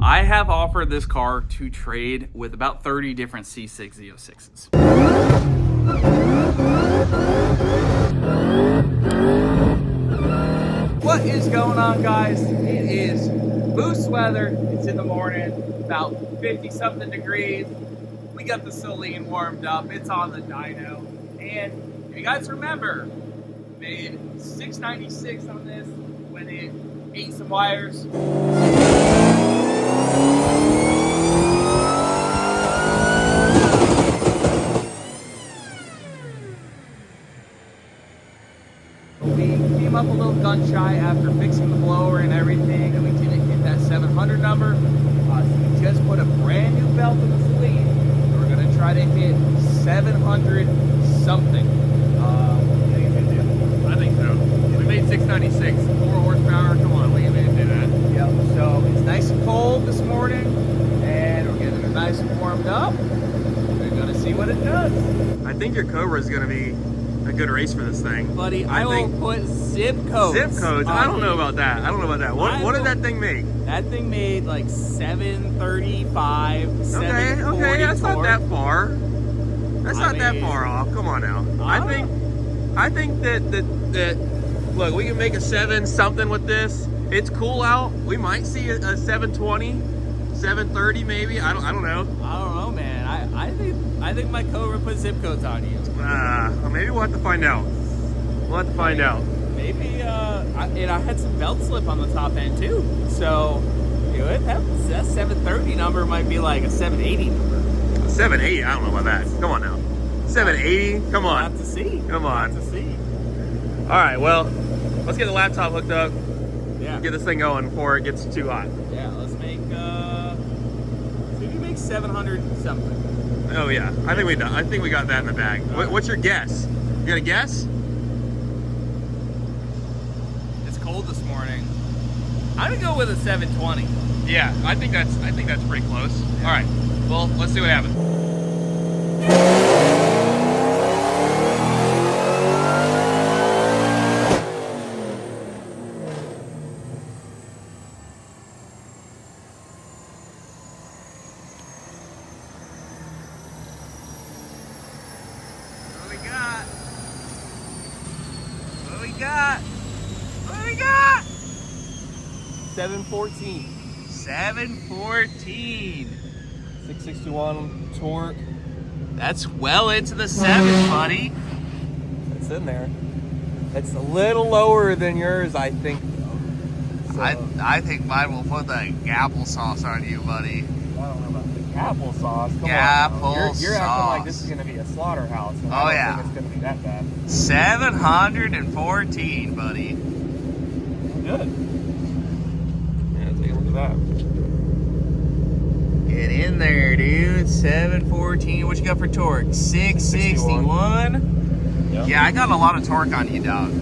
I have offered this car to trade with about 30 different C6 Z06s. What is going on, guys? It is Moose weather. It's in the morning, about 50 something degrees. We got the Seline warmed up. It's on the dyno. And if you guys remember, made 696 on this when it ate some wires. We came up a little gun shy after fixing the blower and everything, and we didn't hit that 700 number. So we just put a brand new belt in the Seline. We're gonna try to hit 700 something. I think so. We made 696, 4 horsepower. Come on, we can do that. Yep. So it's nice and cold this morning, and we're getting it nice and warmed up. We're gonna see what it does. I think your Cobra is going to be a good race for this thing. Buddy, I will put zip codes. Zip codes? I don't know about that. I don't know about that. What did that thing make? That thing made like 735, 740 Okay, that's not torque. that far. That's not that far off. Come on now. I think that look, we can make a 7 something with this. It's cool out. We might see a 720, 730 maybe. I don't know. I don't know, man. I think my Cobra put zip codes on you. Well, maybe we'll have to find out. We'll have to find out. Maybe I had some belt slip on the top end too. So that 730 number might be like a 780 number. 780? I don't know about that. Come on now. 780? Come on. We'll have to see. Come on. We'll have to see. All right, well, let's get the laptop hooked up. Yeah. Get this thing going before it gets too hot. Yeah, let's make, see if you make 700 something. Oh yeah, I think we got that in the bag. What's your guess? You got a guess? It's cold this morning. I'm gonna go with a 720. Yeah, I think that's pretty close. Yeah. All right, well, let's see what happens. What we got? 714. 714. 661 torque. That's well into the 7, buddy. It's in there. It's a little lower than yours, I think. So, I think mine will put the applesauce on you, buddy. I don't know about the applesauce. Come Applesauce. You're acting like this is going to be a slaughterhouse. And I don't think it's going to be that bad. 714, buddy. Good. Yeah, take a look at that. Get in there, dude. 714. What you got for torque? 661. Yep. Yeah, I got a lot of torque on you, dog.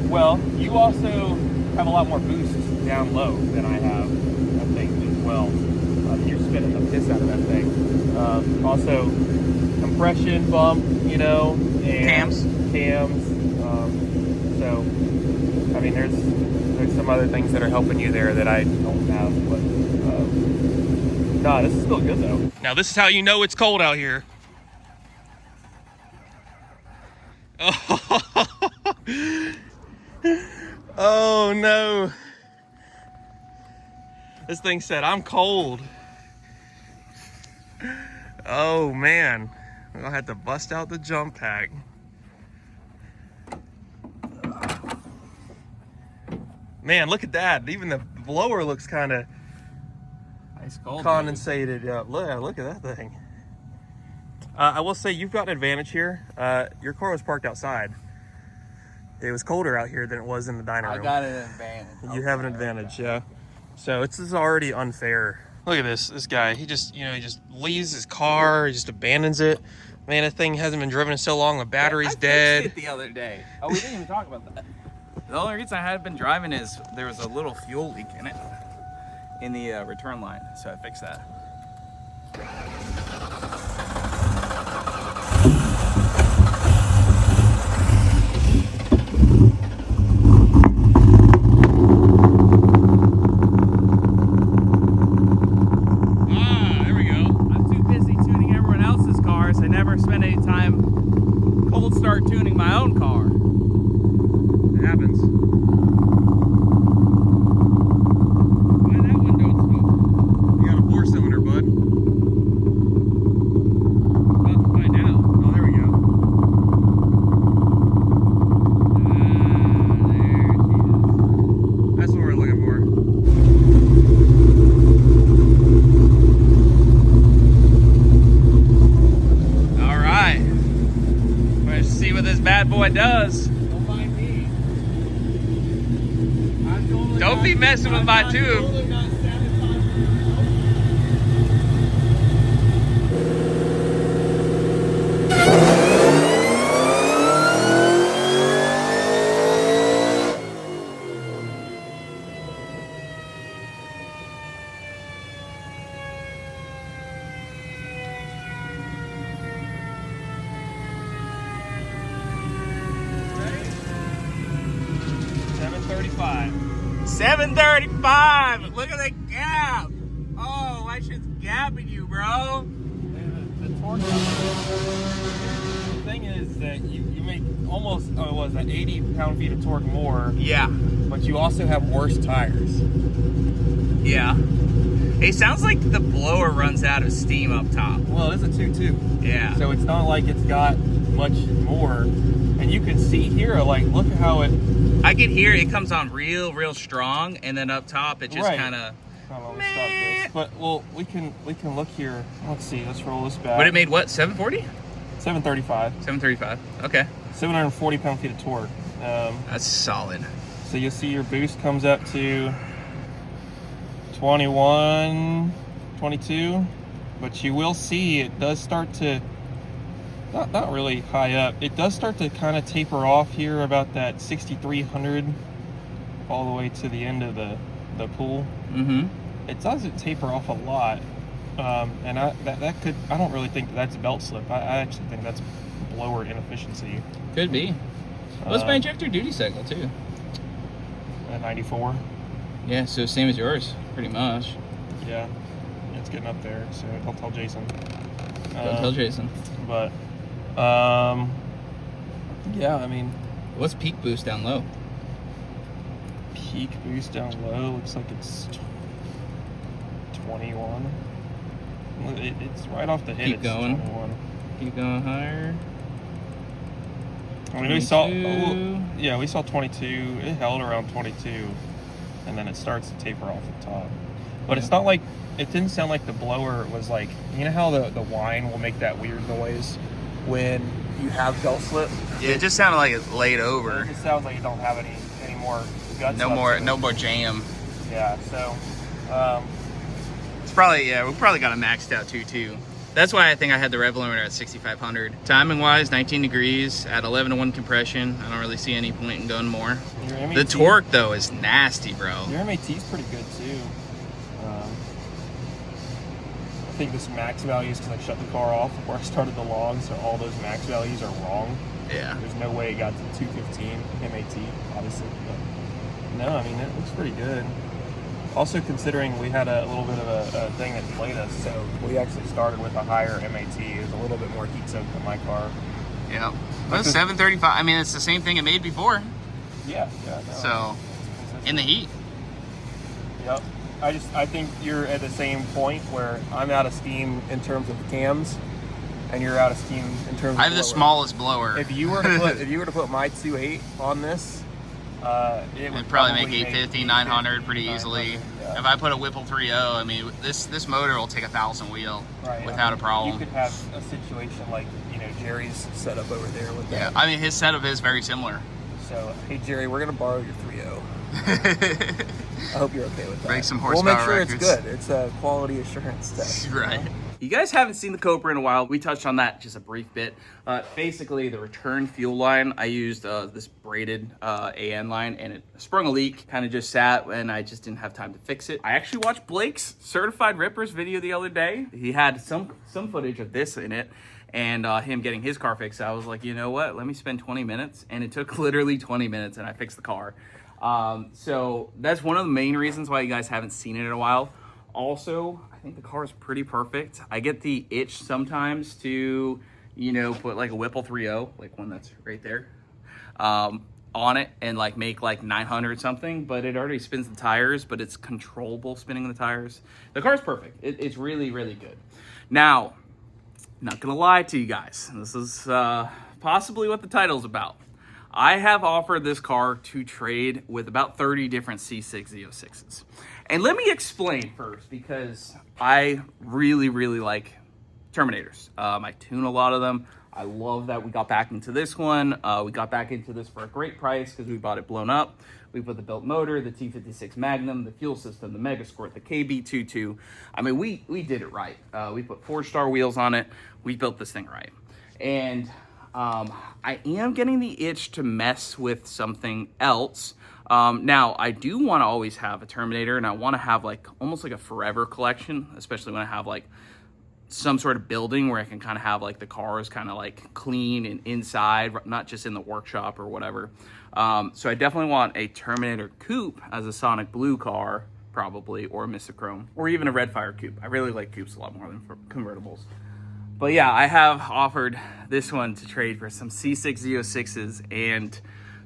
Well, you also have a lot more boost down low than I have, I think, as well. You're spinning the piss out of that thing. Also, compression bump, you know, and cams. So, I mean, there's some other things that are helping you there that I don't have. But no, this is still good though. Now, this is how you know it's cold out here. Oh no. This thing said, I'm cold. Oh man. I'm gonna have to bust out the jump pack. Man, look at that. Even the blower looks kind of Ice cold, condensated. Yeah, look at that thing. I will say you've got an advantage here. Your car was parked outside. It was colder out here than it was in the dyno room. I got an advantage. You have an advantage, yeah. So this is already unfair. Look at this guy. He just leaves his car. He just abandons it. Man, that thing hasn't been driven in so long. The battery's dead. I fixed it the other day. Oh, we didn't even talk about that. The only reason I had been driving is there was a little fuel leak in it, in the return line, so I fixed that. ever spend any time cold start tuning my own car. It happens. Why that one don't smoke? You got a 4-cylinder, bud. About to find out. Oh, there we go. There she is. That's what we're looking for. All right. Let's see what this bad boy does. Don't mind me. Don't be messing with my tube. $735. Look at the gap. Oh, that shit's gapping you, bro. The torque. The thing is that you make almost, oh, it was that 80 pound-feet of torque more, Yeah. but you also have worse tires. Yeah. It sounds like the blower runs out of steam up top. Well, it is a 2.2. Yeah. So it's not like it's got much more. And you can see here, like, look at how it... I can hear it comes on real strong, and then up top it just Right. kind of. Hold on, let's stop this. But, well, we can look here. Let's see, let's roll this back. But it made what? 740? 735. 735. Okay. 740 pound-feet of torque. That's solid. So you'll see your boost comes up to 21, 22, but you will see it does start to, not really high up, it does start to kind of taper off here about that 6,300 all the way to the end of the pool. Mm-hmm. It doesn't taper off a lot, and that could, I don't really think that's belt slip. I actually think that's blower inefficiency. Could be. What's my injector duty cycle too? At 94. Yeah, so same as yours, pretty much. Yeah, it's getting up there, so don't tell Jason. Don't tell Jason. But, yeah, I mean, What's peak boost down low? peak boost down low looks like it's 21. It's right off the hit. Keep It's going. 21. Keep going higher. I mean, we saw, 22. yeah, we saw 22. It held around 22, and then it starts to taper off the top. But it's not like, it didn't sound like the blower was like, you know how the whine will make that weird noise when you have belt slip? Yeah, it just sounded like it laid It over. just sounds like you don't have any more guts. No left more, to it. no more jam. Yeah, so, It's probably, yeah, we probably got a maxed out 2.2. That's why I think I had the rev limiter at 6,500. Timing wise, 19 degrees at 11:1 compression. I don't really see any point in going more. your MAT, The torque though is nasty, bro. Your MAT's pretty good too. I think this max value is because I shut the car off before I started the log, so all those max values are wrong. Yeah. There's no way it got to 215 MAT, obviously. But no, I mean, it looks pretty good. Also, considering we had a little bit of a thing that delayed us, so we actually started with a higher MAT. It was a little bit more heat soaked than my car. Yeah. But 735. I mean, it's the same thing it made before. Yeah, yeah. No, So, in the heat. Yep. I think you're at the same point where I'm out of steam in terms of cams, and you're out of steam in terms of I have the blower. smallest blower. If you were to put my 2.8 on this, it would It'd probably make 850, 900 pretty easily. 900, yeah. If I put a Whipple 3.0, I mean, this motor will take 1,000 wheel without a problem. You could have a situation like, Jerry's setup over there with that. Yeah, I mean, his setup is very similar. So, hey Jerry, we're gonna borrow your 3.0. I hope you're okay with that. Break some We'll make horsepower sure records. it's good. It's a quality assurance test. Right. You guys haven't seen the Cobra in a while. We touched on that just a brief bit. Basically, the return fuel line, I used this braided AN line, and it sprung a leak. Kind of just sat, and I just didn't have time to fix it. I actually watched Blake's Certified Rippers video the other day. He had some footage of this in it, and him getting his car fixed. I was like, you know what? Let me spend 20 minutes, and it took literally 20 minutes, and I fixed the car. So that's one of the main reasons why you guys haven't seen it in a while. Also, I think the car is pretty perfect. I get the itch sometimes to you know, put like a Whipple 3.0, like one that's right there, on it and like make like 900 something, but it already spins the tires, but it's controllable spinning the tires. The car's perfect. It's really, really good. Now, not gonna lie to you guys, this is possibly what the title's about. I have offered this car to trade with about 30 different C6 Z06s. And let me explain first, because I really, really like Terminators. I tune a lot of them. I love that we got back into this one. We got back into this for a great price because we bought it blown up. We put the built motor, the T56 Magnum, the fuel system, the Megasquirt, the KB22. I mean, we did it right. We put 4-star wheels on it. We built this thing right. And I am getting the itch to mess with something else. Now, I do want to always have a Terminator, and I want to have like almost like a forever collection, especially when I have like some sort of building where I can kind of have like the cars kind of like clean and inside, not just in the workshop or whatever. So I definitely want a Terminator Coupe as a Sonic Blue car, probably, or a Mr. Chrome, or even a Redfire Coupe. I really like coupes a lot more than convertibles. But yeah, I have offered this one to trade for some C6 Z06s, and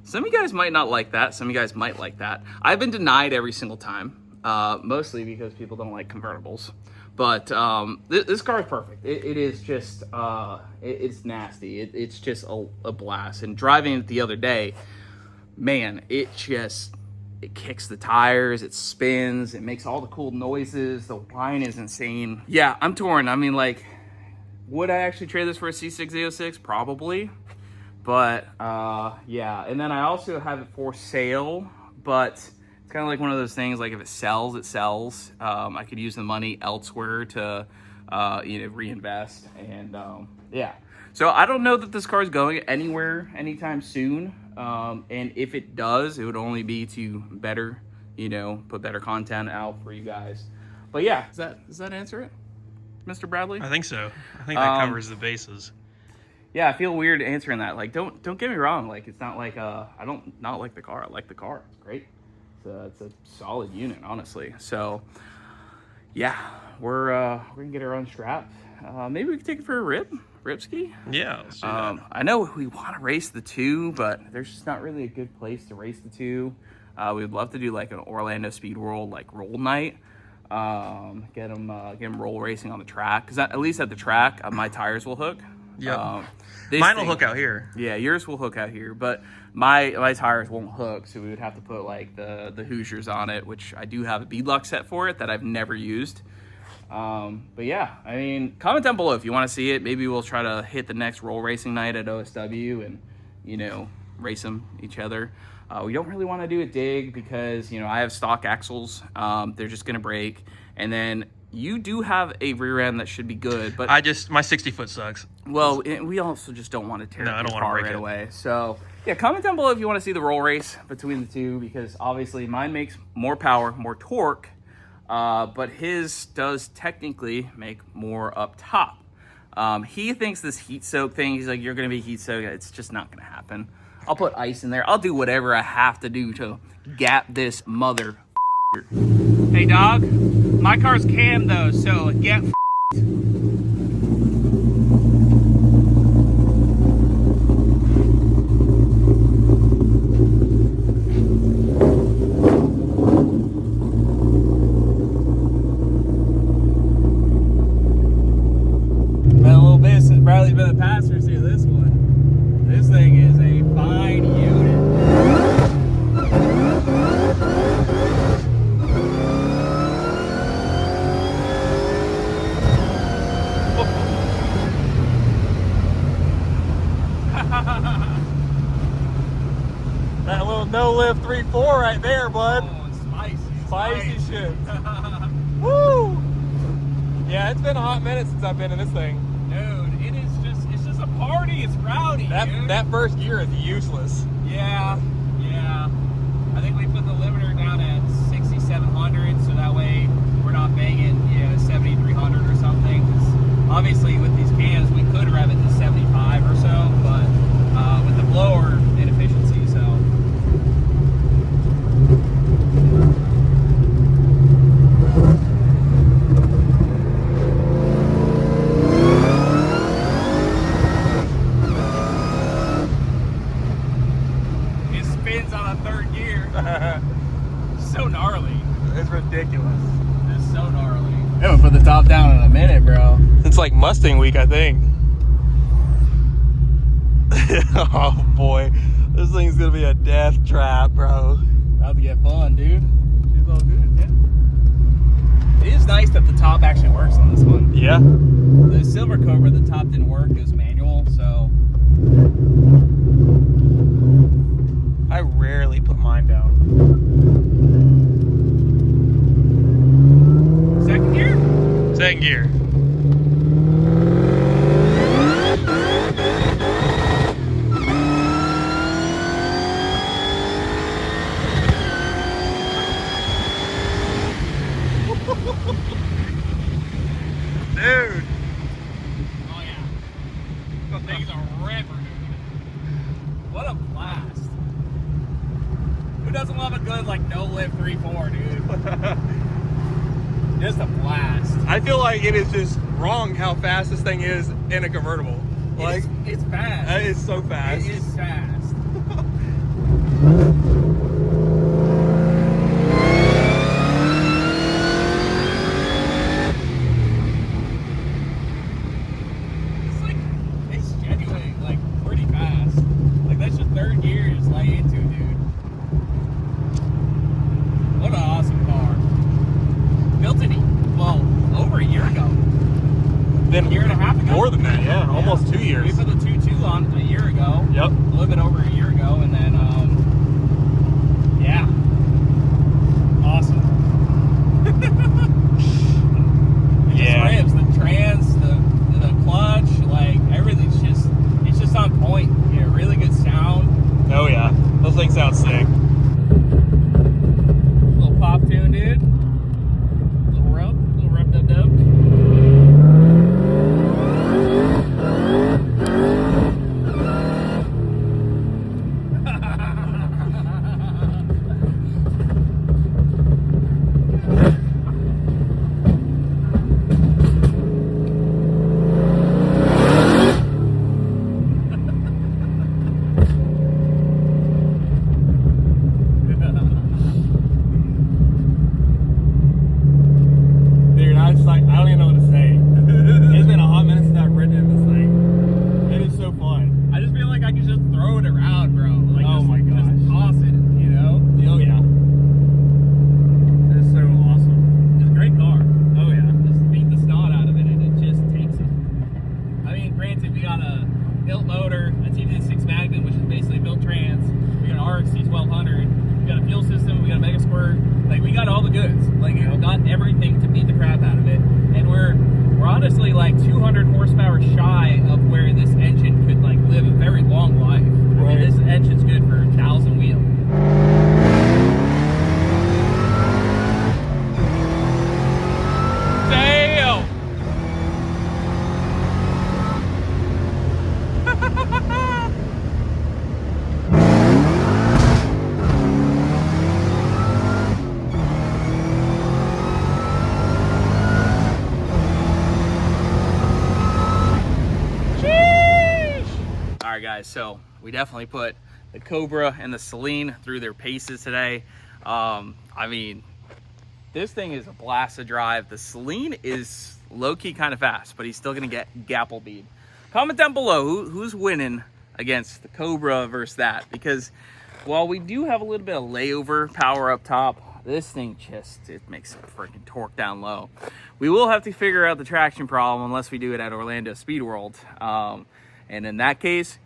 some of you guys might not like that. Some of you guys might like that. I've been denied every single time, mostly because people don't like convertibles. But this car is perfect. It is just, it's nasty. It's just a blast. And driving it the other day, man, it kicks the tires, it spins, it makes all the cool noises. The whine is insane. Yeah, I'm torn. I mean, like, would I actually trade this for a C6 Z06? Probably. But, yeah. And then I also have it for sale, but it's kind of like one of those things, like if it sells, it sells. I could use the money elsewhere to, you know, reinvest. And, yeah. So I don't know that this car is going anywhere anytime soon. And if it does, it would only be to better, you know, put better content out for you guys. But yeah, does that answer it, Mr. Bradley? I think so. I think that covers the bases. Yeah, I feel weird answering that. Like, don't get me wrong. Like, it's not like I don't not like the car. I like the car. It's great. It's a solid unit, honestly. So, yeah, we're gonna get her unstrapped. Maybe we could take it for a ripski. Yeah, let's do that. I know we want to race the 2, but there's just not really a good place to race the 2. We would love to do like an Orlando Speed World like roll night. Get them roll racing on the track, because at least at the track, my tires will hook. Yeah, mine will hook out here. Yeah, yours will hook out here, but my tires won't hook, so we would have to put like the Hoosiers on it, which I do have a beadlock set for it that I've never used. But yeah, I mean, comment down below if you want to see it. Maybe we'll try to hit the next roll racing night at OSW and, you know, race them each other. We don't really want to do a dig because, you know, I have stock axles. They're just gonna break, and then you do have a rear end that should be good, but my 60-foot sucks. Well, we also just don't want to tear I the don't want to car break right it away. So yeah, comment down below if you want to see the roll race between the 2, because obviously mine makes more power, more torque, but his does technically make more up top. He thinks this heat soak thing, he's like, you're going to be heat soaked. It's just not going to happen. I'll put ice in there. I'll do whatever I have to do to gap this mother. Hey dog, my car's cam though, so get Bradley's been the passenger seat of this one. This thing is a fine unit. That little no-lift 3.4 right there, bud. Oh, Spicy shit. Woo! Yeah, it's been a hot minute since I've been in this thing. Dude, it's just a party. It's rowdy. That first gear is useless. Yeah. I think we put the limiter down at 6,700, so that way we're not banging 7,300 or something. 'Cause obviously, with these cans, we could rev it to 75 or so, but with the blower inefficiency, so. haven't put the top down in a minute, bro. It's like Mustang week, I think. Oh boy, this thing's gonna be a death trap, bro. About to get fun, dude. It's all good, yeah. It is nice that the top actually works on this one. Yeah. The Silver Cobra, the top didn't work. It was manual, so. I rarely put mine down. Second gear? Second gear. Dude. Oh yeah. This thing's a ripper, dude. What a blast. Who doesn't love a good like no lift 3.4, dude? Just a blast. I feel like it is just wrong how fast this thing is in a convertible. Like it's fast. It is so fast. It is fast. It's genuinely like pretty fast. Like that's your third gear you just lay into, dude. What an awesome car. Built it over a year ago. Then A year and a half ago. More than that, yeah. Almost 2 years. We put the 2.2 on a year ago. Yep. A little bit over a year ago, and then yeah. Awesome. It Yeah. just rips. The trans, the clutch, like everything's just on point. Yeah, really good sound. Oh yeah. Those things sound sick. Little pop tune, dude. Little rub dub dub. Dude, I don't even know what to say. It's been a hot minute since I've ridden in this thing. It is so fun. I just feel like I can just throw it around, bro. Like, Oh my gosh. Just toss it, you know? Oh yeah. It is so awesome. It's a great car. Oh yeah. Just beat the snot out of it and it just takes it. I mean, granted, we got a built motor, a T6 Magnum, which is basically built trans. We got an RXC 1200. We got a fuel system. We got a Mega Squirt. Like, we got all the goods. Like, we got everything to beat the crap out of it. And we're honestly like 200 horsepower shy of where this engine could like live a very long life. I mean, this engine's good for 1,000 wheels. Damn! All right, guys, so we definitely put the Cobra and the Seline through their paces today. I mean, this thing is a blast to drive. The Seline is low-key kind of fast, but he's still gonna get Gapple-bead. Comment down below who's winning against the Cobra versus that, because while we do have a little bit of layover power up top, this thing it makes it freaking torque down low. We will have to figure out the traction problem unless we do it at Orlando Speed World. And in that case,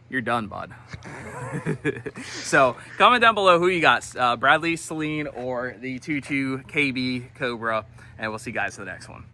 you're done, bud. So comment down below who you got, Bradley, Seline, or the 22 KB Cobra, and we'll see you guys in the next one.